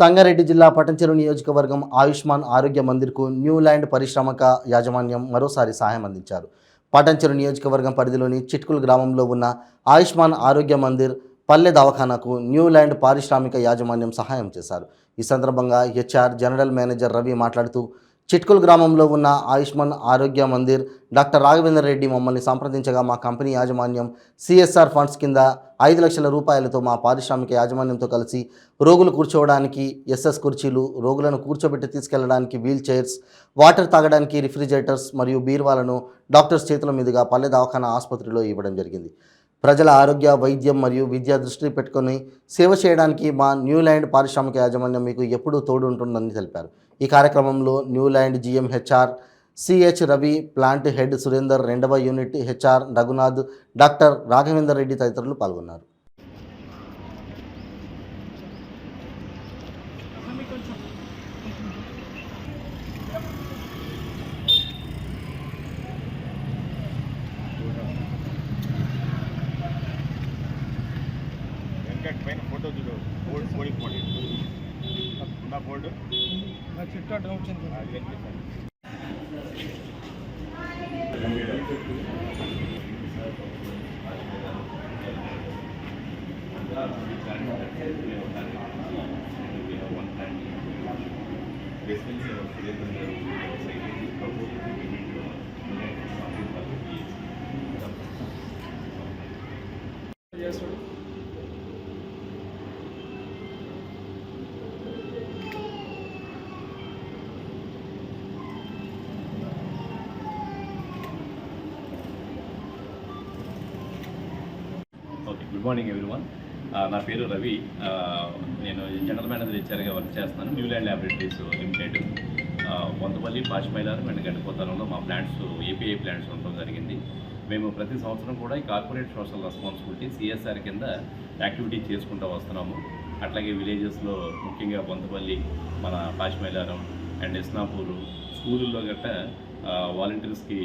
సంగారెడ్డి జిల్లా పటంచెరు నియోజకవర్గం ఆయుష్మాన్ ఆరోగ్య మందిర్కు న్యూ ల్యాండ్ పారిశ్రామిక యాజమాన్యం మరోసారి సహాయం అందించారు. పటంచెరు నియోజకవర్గం పరిధిలోని చిట్కుల్ గ్రామంలో ఉన్న ఆయుష్మాన్ ఆరోగ్య మందిర్ పల్లె దవాఖానాకు న్యూ ల్యాండ్ పారిశ్రామిక యాజమాన్యం సహాయం చేశారు. ఈ సందర్భంగా హెచ్ఆర్ జనరల్ మేనేజర్ రవి మాట్లాడుతూ, చిట్కుల్ గ్రామంలో ఉన్న ఆయుష్మాన్ ఆరోగ్య మందిర్ డాక్టర్ రాఘవేందర్ రెడ్డి మమ్మల్ని సంప్రదించగా మా కంపెనీ యాజమాన్యం సిఎస్ఆర్ ఫండ్స్ కింద 5 లక్షల రూపాయలతో మా పారిశ్రామిక యాజమాన్యంతో కలిసి రోగులు కూర్చోవడానికి ఎస్ఎస్ కుర్చీలు, రోగులను కూర్చోబెట్టి తీసుకెళ్లడానికి వీల్ చైర్స్, వాటర్ తాగడానికి రిఫ్రిజిరేటర్స్ మరియు బీరువాలను డాక్టర్స్ చేతుల మీదుగా పల్లె దవాఖానా ఆసుపత్రిలో ఇవ్వడం జరిగింది. ప్రజల ఆరోగ్య, వైద్యం మరియు విద్య దృష్టి పెట్టుకొని సేవ చేయడానికి మా న్యూ ల్యాండ్ పారిశ్రామిక యాజమాన్యం మీకు ఎప్పుడూ తోడు ఉంటుందని తెలిపారు. ఈ కార్యక్రమంలో Neuland GM HR CH Ravi, plant head Surender, 2వ unit HR Raghunath, doctor Raghavender Reddy తదితరులు పాల్గొన్నారు. పైన ఫోటో చూడు, బోర్డు ఫోటో నా బోర్డు నా చుట్టూ అడ్డం వచ్చింది. Good morning everyone. నా పేరు రవి. నేను జనరల్ మేనేజర్ హెచ్ఆర్గా వర్క్ చేస్తున్నాను. Neuland laboratories limited, Vanthapalli, Pashamylaram and గండిపోతారంలో మా ప్లాంట్స్ ఏపీఐ ప్లాంట్స్ ఉండడం జరిగింది. మేము ప్రతి సంవత్సరం కూడా ఈ కార్పొరేట్ సోషల్ రెస్పాన్సిబిలిటీ సిఎస్ఆర్ కింద యాక్టివిటీ చేసుకుంటూ వస్తున్నాము. అట్లాగే విలేజెస్లో ముఖ్యంగా వంతపల్లి, మన పాచిమైలారం అండ్ ఇస్నాపూరు స్కూళ్ళల్లో గట్టా వాలంటీర్స్కి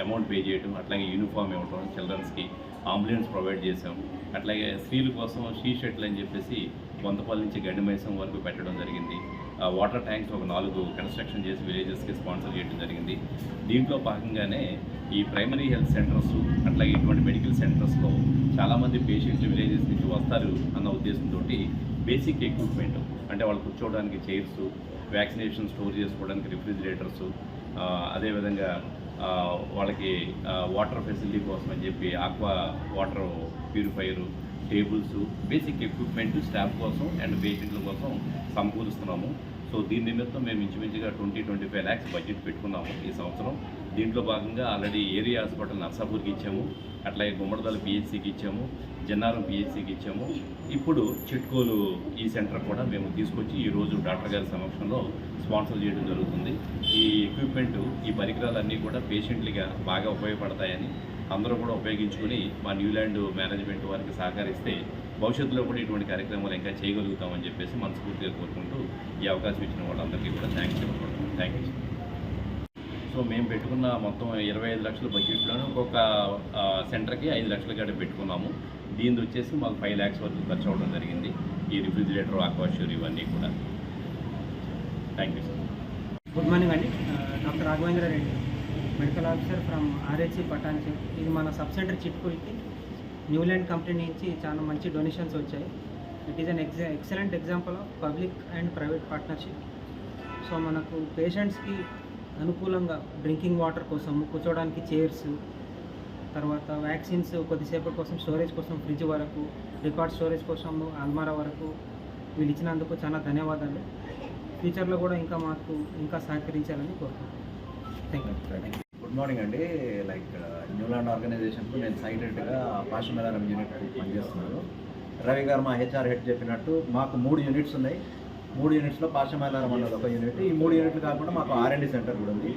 అమౌంట్ పే చేయడం, అట్లాగే యూనిఫామ్ ఇవ్వటం, చిల్డ్రన్స్కి అంబులెన్స్ ప్రొవైడ్ చేసాం. అట్లాగే స్త్రీల కోసం షీ షెట్లు అని చెప్పేసి వంతపల్లి నుంచి గండిమైసం వరకు పెట్టడం జరిగింది. వాటర్ ట్యాంక్స్ ఒక 4 కన్స్ట్రక్షన్ చేసి విలేజెస్కి స్పాన్సర్ చేయడం జరిగింది. దీంట్లో భాగంగానే ఈ ప్రైమరీ హెల్త్ సెంటర్స్ అట్లాగే ఇటువంటి మెడికల్ సెంటర్స్లో చాలామంది పేషెంట్లు విలేజెస్ నుంచి వస్తారు అన్న ఉద్దేశంతో బేసిక్ ఎక్విప్మెంట్ అంటే వాళ్ళు కూర్చోవడానికి చైర్స్, వ్యాక్సినేషన్ స్టోర్ చేసుకోవడానికి రిఫ్రిజిరేటర్స్, అదేవిధంగా వాళ్ళకి వాటర్ ఫెసిలిటీ కోసం అని చెప్పి aqua water purifier, tables, basic equipment staff కోసం అండ్ పేషెంట్ల కోసం సమకూరుస్తున్నాము. సో దీని నిమిత్తం మేము ఇంచుమించుగా 20-25 lakhs బడ్జెట్ పెట్టుకున్నాము ఈ సంవత్సరం. దీంట్లో భాగంగా ఆల్రెడీ ఏరియా హాస్పిటల్ నర్సాపూర్కి ఇచ్చాము, అట్లాగే గుమ్మడిదల పిహెచ్సికి ఇచ్చాము, జన్నారం పిహెచ్సికి ఇచ్చాము. ఇప్పుడు చిట్కోలు ఈ సెంటర్ కూడా మేము తీసుకొచ్చి ఈరోజు డాక్టర్ గారి సమక్షంలో స్పాన్సర్ చేయడం జరుగుతుంది. ఈ ఎక్విప్మెంట్, ఈ పరికరాలన్నీ కూడా పేషెంట్లుగా బాగా ఉపయోగపడతాయని అందరూ కూడా ఉపయోగించుకొని మా న్యూ ల్యాండ్ మేనేజ్మెంట్ వారికి సహకరిస్తే భవిష్యత్తులో కూడా ఇటువంటి కార్యక్రమాలు ఇంకా చేయగలుగుతామని చెప్పేసి మనస్ఫూర్తిగా కోరుకుంటూ ఈ అవకాశం ఇచ్చిన వాళ్ళందరికీ కూడా థ్యాంక్స్ చెప్పుకుంటున్నాం. Thank you. సో మేము పెట్టుకున్న మొత్తం 25 లక్షల బడ్జెట్లోనే ఒక్కొక్క సెంటర్కి 5 లక్షల కాడ పెట్టుకున్నాము. దీనిది వచ్చేసి మాకు 5 lakhs వరకు ఖర్చు అవ్వడం జరిగింది. ఈ రిఫ్రిజిరేటర్, ఆక్వాష్యూర్ ఇవన్నీ కూడా. Thank you sir. Good morning అండి. Doctor Raghavendra Reddy, medical officer from RHC Patancheru. ఇది మన సబ్ సెంటర్ చిట్కుల్కి న్యూ ల్యాండ్ కంపెనీ నుంచి చాలా మంచి డొనేషన్స్ వచ్చాయి. It is an excellent example of public and private partnership. So మనకు పేషెంట్స్కి అనుకూలంగా డ్రింకింగ్ వాటర్ కోసం, కూర్చోవడానికి చైర్స్, తర్వాత వ్యాక్సిన్స్ కొద్దిసేపటి కోసం స్టోరేజ్ కోసం ఫ్రిడ్జ్ వరకు, రికార్డ్ స్టోరేజ్ కోసం అల్మారా వరకు వీళ్ళు ఇచ్చినందుకు చాలా ధన్యవాదాలు. ఫ్యూచర్లో కూడా మాకు ఇంకా సహకరించాలని కోరుకుంటున్నాను. Thank you. గుడ్ మార్నింగ్ అండి. న్యూ ల్యాండ్ ఆర్గనైజేషన్కు నేను సైట్ హెడ్గా పాచిమైలారం యూనిట్ పనిచేస్తున్నాను. రవి గారు మా హెచ్ఆర్ హెడ్ చెప్పినట్టు మాకు 3 యూనిట్స్ ఉన్నాయి. 3 యూనిట్స్లో పాచిమైలారం అన్నది ఒక యూనిట్. ఈ 3 యూనిట్లు కాకుండా మాకు R&D సెంటర్ కూడా ఉంది.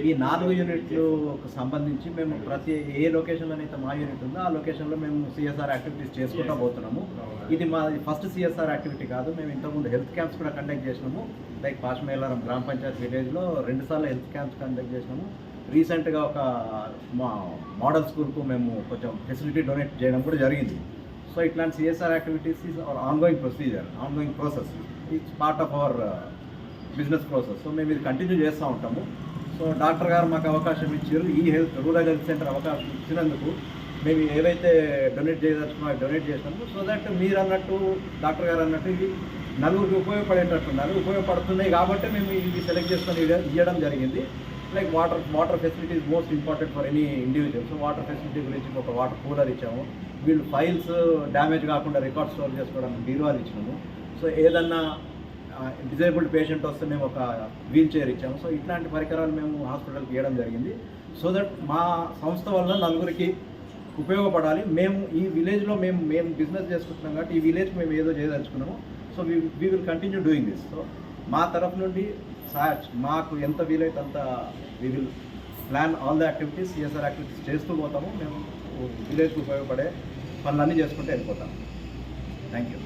ఈ 4 యూనిట్లకు సంబంధించి మేము ప్రతి ఏ లొకేషన్లోనైతే మా యూనిట్ ఉందో ఆ లొకేషన్లో మేము సిఎస్ఆర్ యాక్టివిటీస్ చేసుకుంటూ పోతున్నాము. ఇది మా ఫస్ట్ సిఎస్ఆర్ యాక్టివిటీ కాదు. మేము ఇంతకుముందు హెల్త్ క్యాంప్స్ కూడా కండక్ట్ చేసినాము. పాచిమైలారం గ్రామ పంచాయత్ విలేజ్లో 2 సార్లు హెల్త్ క్యాంప్స్ కండక్ట్ చేసినాము. రీసెంట్గా ఒక మా మోడల్ స్కూల్కు మేము కొంచెం ఫెసిలిటీ డొనేట్ చేయడం కూడా జరిగింది. సో ఇట్లాంటి CSR activities is ongoing process. It's part of our business process. So మేము ఇది కంటిన్యూ చేస్తూ ఉంటాము. సో డాక్టర్ గారు మాకు అవకాశం ఇచ్చారు, ఈ రూరల్ హెల్త్ సెంటర్ అవకాశం ఇచ్చినందుకు మేము ఏవైతే డొనేట్ చేయదలుచుకున్నా డొనేట్ చేసినాము. సో దట్ మీరు అన్నట్టు డాక్టర్ గారు అన్నట్టు ఇవి నలుగురికి ఉపయోగపడేటట్టున్నారు, ఉపయోగపడుతున్నాయి కాబట్టి మేము ఇది సెలెక్ట్ చేసుకొని ఇవ్వడం జరిగింది. Like water facility is most important for any individual. So water facility గురించి ఒక వాటర్ కూలర్ ఇచ్చాము. వీళ్ళు ఫైల్స్ డ్యామేజ్ కాకుండా రికార్డ్ స్టోర్ చేసుకోవడానికి బీరువాలు ఇచ్చినాము. సో ఏదన్నా డిజేబుల్డ్ పేషెంట్ వస్తే మేము ఒక వీల్ చైర్ ఇచ్చాము. సో ఇట్లాంటి పరికరాలు మేము హాస్పిటల్కి ఇవ్వడం జరిగింది. సో దట్ మా సంస్థ వల్ల నలుగురికి ఉపయోగపడాలి. మేము ఈ విలేజ్లో మేము బిజినెస్ చేసుకుంటున్నాం కాబట్టి ఈ విలేజ్కి మేము ఏదో చేయదలుచుకున్నాము. So we will continue doing this. So మా తరఫు నుండి మాకు ఎంత వీలైతే అంత we will plan all the activities, CSR activities చేస్తూ పోతాము. మేము విలేజ్కి ఉపయోగపడే పనులన్నీ చేసుకుంటూ వెళ్ళిపోతాము. Thank you.